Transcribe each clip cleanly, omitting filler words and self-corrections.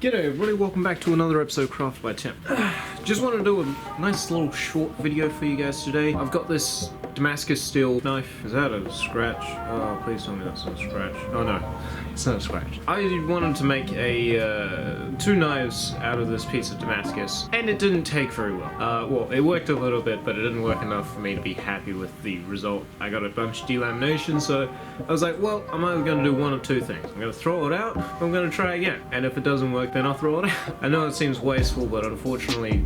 G'day everybody, welcome back to another episode of Craft by Tim. Just want to do a nice little short video for you guys today. I've got this Damascus steel knife. Is that a scratch? Oh, please tell me that's not a scratch. Oh no, it's not a scratch. I wanted to make two knives out of this piece of Damascus, and it didn't take very well. Well, it worked a little bit, but it didn't work enough for me to be happy with the result. I got a bunch of delamination, so I was like, well, I'm either going to do one of two things. I'm going to throw it out, or I'm going to try again. And if it doesn't work, then I'll throw it out. I know it seems wasteful, but unfortunately,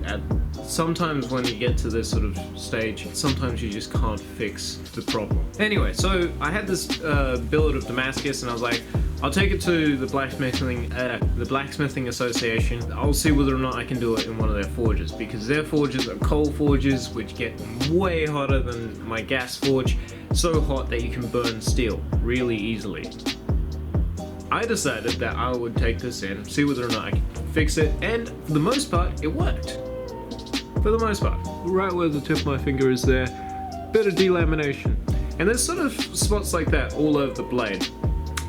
sometimes when you get to this sort of stage, sometimes you just can't fix the problem. Anyway, so I had this billet of Damascus, and I was like, I'll take it to the blacksmithing association. I'll see whether or not I can do it in one of their forges, because their forges are coal forges, which get way hotter than my gas forge, so hot that you can burn steel really easily. I decided that I would take this in, see whether or not I can fix it, and for the most part, it worked. For the most part. Right where the tip of my finger is there, bit of delamination. And there's sort of spots like that all over the blade.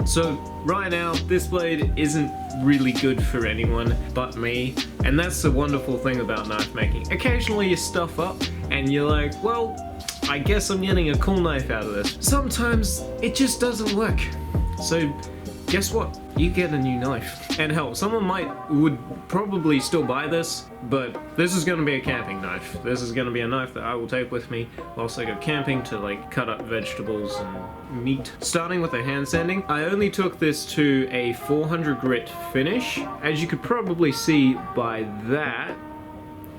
So right now, this blade isn't really good for anyone but me, and that's the wonderful thing about knife making. Occasionally you stuff up, and you're like, well, I guess I'm getting a cool knife out of this. Sometimes it just doesn't work. So guess what? You get a new knife. And hell, someone would probably still buy this, but this is going to be a camping knife. This is going to be a knife that I will take with me whilst I go camping to like cut up vegetables and meat. Starting with the hand sanding, I only took this to a 400 grit finish. As you could probably see by that,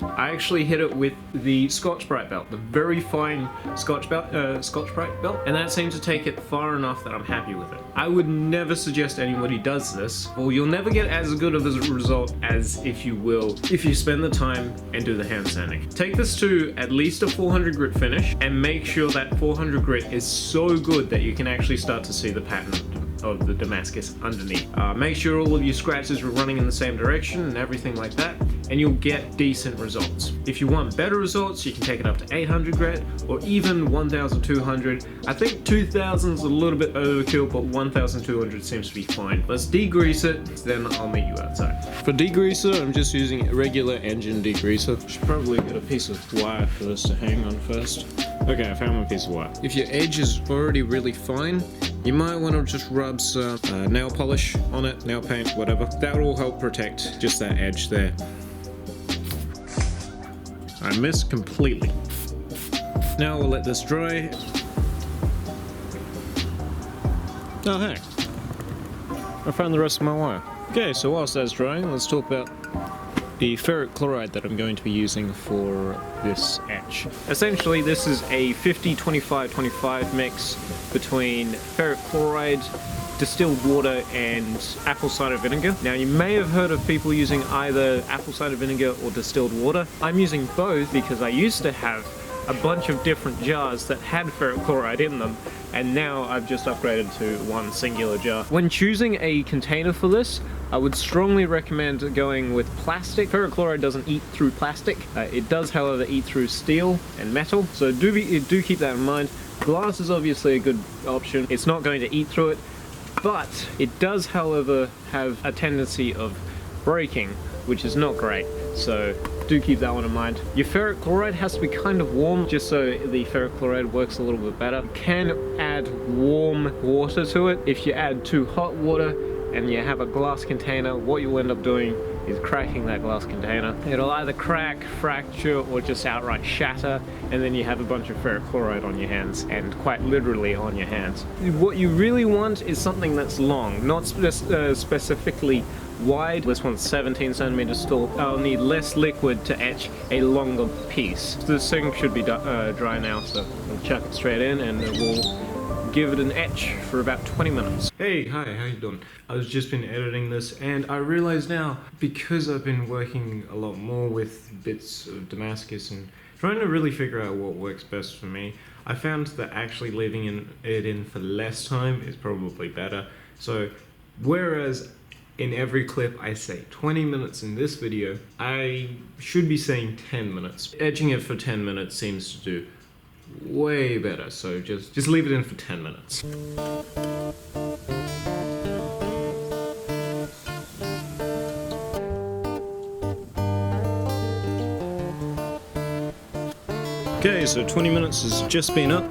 I actually hit it with the Scotch-Brite belt, the very fine Scotch-Brite belt, and that seemed to take it far enough that I'm happy with it. I would never suggest anybody does this, or you'll never get as good of a result as if you spend the time and do the hand sanding. Take this to at least a 400 grit finish, and make sure that 400 grit is so good that you can actually start to see the pattern of the Damascus underneath. Make sure all of your scratches are running in the same direction and everything like that, and you'll get decent results. If you want better results, you can take it up to 800 grit or even 1200. I think 2000 is a little bit overkill, but 1200 seems to be fine. Let's degrease it, then I'll meet you outside. For degreaser, I'm just using a regular engine degreaser. Should probably get a piece of wire for this to hang on first. Okay, I found my piece of wire. If your edge is already really fine, you might want to just rub some nail polish on it, nail paint, whatever. That will help protect just that edge there. I missed completely. Now we'll let this dry. Oh hey, I found the rest of my wire. Okay, so whilst that's drying, let's talk about the ferric chloride that I'm going to be using for this etch. Essentially, this is a 50-25-25 mix between ferric chloride, distilled water, and apple cider vinegar. Now, you may have heard of people using either apple cider vinegar or distilled water. I'm using both because I used to have a bunch of different jars that had ferric chloride in them, and now I've just upgraded to one singular jar. When choosing a container for this, I would strongly recommend going with plastic. Ferric chloride doesn't eat through plastic. It does, however, eat through steel and metal, so do keep that in mind. Glass is obviously a good option. It's not going to eat through it, but it does, however, have a tendency of breaking, which is not great, so do keep that one in mind. Your ferric chloride has to be kind of warm, just so the ferric chloride works a little bit better. You can add warm water to it. If you add too hot water and you have a glass container, what you'll end up doing is cracking that glass container. It'll either crack, fracture, or just outright shatter, and then you have a bunch of ferric chloride on your hands, and quite literally on your hands. What you really want is something that's long, not specifically wide. This one's 17 centimeters tall. I'll need less liquid to etch a longer piece. This thing should be dry now, so I'll chuck it straight in and we'll give it an etch for about 20 minutes. Hey, hi, how you doing? I've just been editing this, and I realize now, because I've been working a lot more with bits of Damascus and trying to really figure out what works best for me, I found that actually leaving it in for less time is probably better. So, whereas in every clip I say 20 minutes in this video, I should be saying 10 minutes. Etching it for 10 minutes seems to do way better, so just leave it in for 10 minutes. Okay, so 20 minutes has just been up.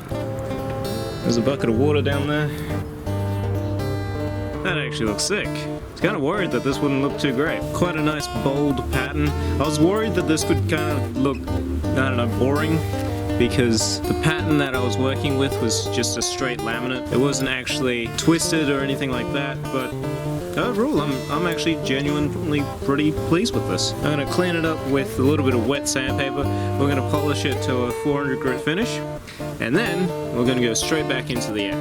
There's a bucket of water down there. That actually looks sick. I was kind of worried that this wouldn't look too great. Quite a nice bold pattern. I was worried that this would kind of look, I don't know, boring, because the pattern that I was working with was just a straight laminate. It wasn't actually twisted or anything like that, but overall I'm actually genuinely pretty pleased with this. I'm going to clean it up with a little bit of wet sandpaper. We're going to polish it to a 400 grit finish, and then we're going to go straight back into the etch.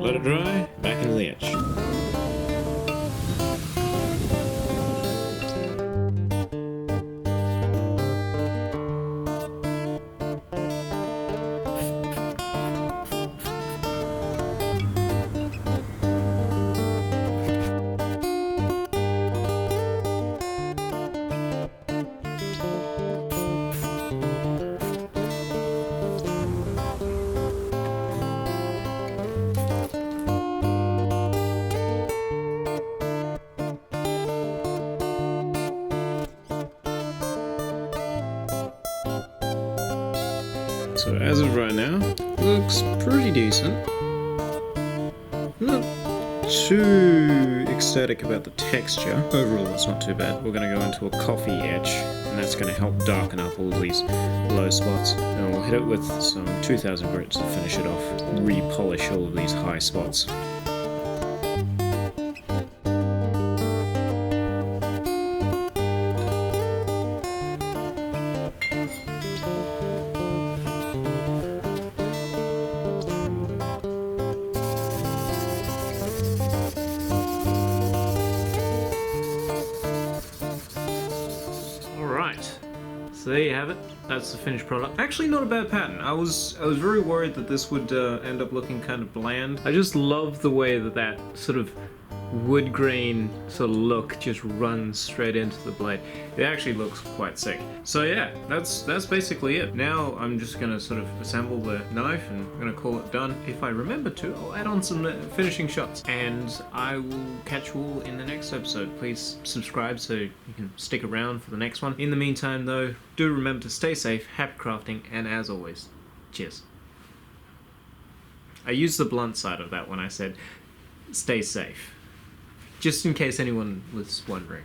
Let it dry, back into the etch. So as of right now, looks pretty decent. Not too ecstatic about the texture. Overall, it's not too bad. We're going to go into a coffee etch, and that's going to help darken up all these low spots. And we'll hit it with some 2000 grit to finish it off. Re-polish all of these high spots. So there you have it. That's the finished product. Actually, not a bad pattern. I was very worried that this would end up looking kind of bland. I just love the way that sort of wood grain sort of look just runs straight into the blade. It actually looks quite sick. So yeah, that's basically it. Now I'm just gonna sort of assemble the knife and I'm gonna call it done. If I remember to, I'll add on some finishing shots, and I will catch you all in the next episode. Please subscribe so you can stick around for the next one. In the meantime though, do remember to stay safe, happy crafting, and as always, cheers. I used the blunt side of that when I said stay safe, just in case anyone was wondering.